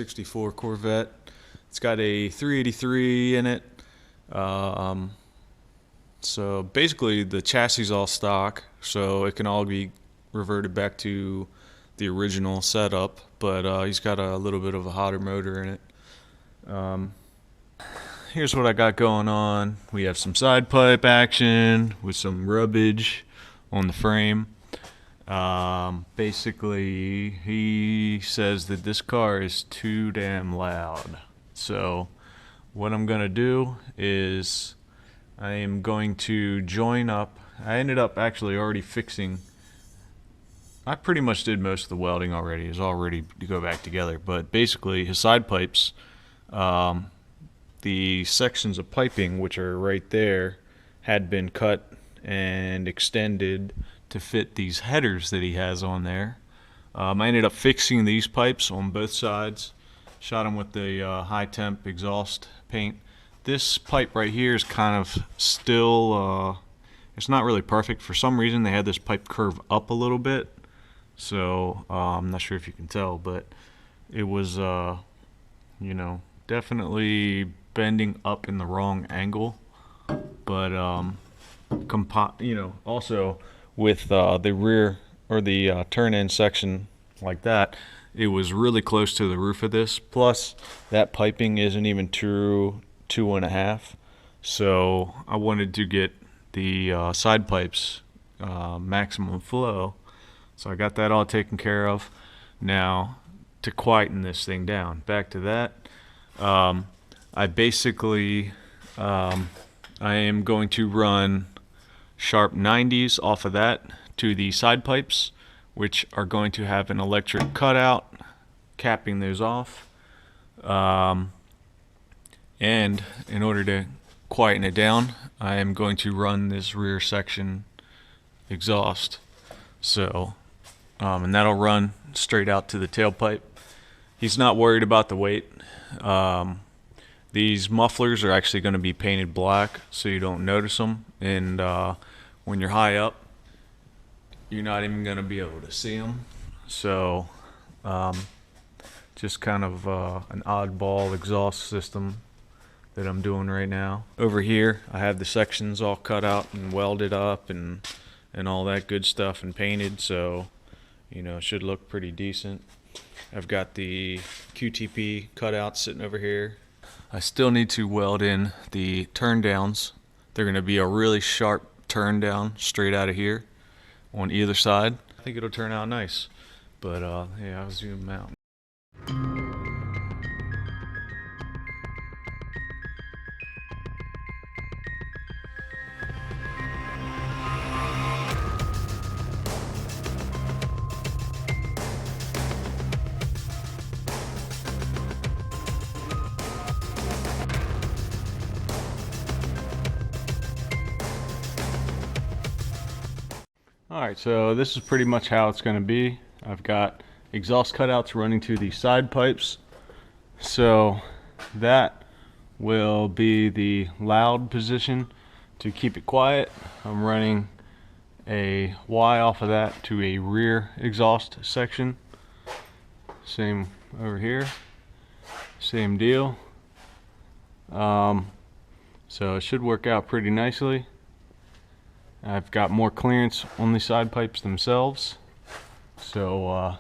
64 Corvette. It's got a 383 in it. So basically the chassis is all stock, so it can all be reverted back to the original setup, but he's got a little bit of a hotter motor in it. Here's what I got going on. We have some side pipe action with some rubbage on the frame. Basically, he says that this car is too damn loud. So what I'm gonna do is I am going to join up. I ended up actually already fixing. I pretty much did most of the welding already. It's all ready to go back together. But basically, his side pipes, the sections of piping which are right there, had been cut and extended to fit these headers that he has on there. I ended up fixing these pipes on both sides. Shot them with the high temp exhaust paint. This pipe right here is kind of still, it's not really perfect. For some reason they had this pipe curve up a little bit. So I'm not sure if you can tell, but it was, you know, definitely bending up in the wrong angle. But, you know, also with the rear or the turn end section like that, it was really close to the roof of this. Plus, that piping isn't even true 2.5. So I wanted to get the side pipes maximum flow. So I got that all taken care of. Now, to quieten this thing down, back to that. I basically, I am going to run sharp 90s off of that to the side pipes, which are going to have an electric cutout capping those off. And in order to quieten it down, I am going to run this rear section exhaust. So, and that'll run straight out to the tailpipe. He's not worried about the weight. These mufflers are actually going to be painted black so you don't notice them. And when you're high up, you're not even going to be able to see them. So just kind of an oddball exhaust system that I'm doing right now. Over here I have the sections all cut out and welded up and all that good stuff and painted, so you know, it should look pretty decent. I've got the QTP cutout sitting over here. I still need to weld in the turn downs. They're going to be a really sharp turn down straight out of here on either side. I think it'll turn out nice, but yeah, I'll zoom out. Alright, so this is pretty much how it's going to be. I've got exhaust cutouts running to the side pipes. So that will be the loud position. To keep it quiet, I'm running a Y off of that to a rear exhaust section. Same over here. Same deal. So it should work out pretty nicely. I've got more clearance on the side pipes themselves, so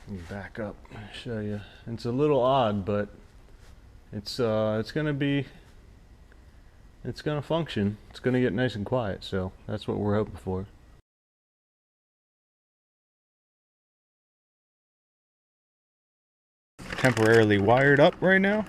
let me back up and show you. It's a little odd, but it's gonna function. It's gonna get nice and quiet, so that's what we're hoping for. Temporarily wired up right now.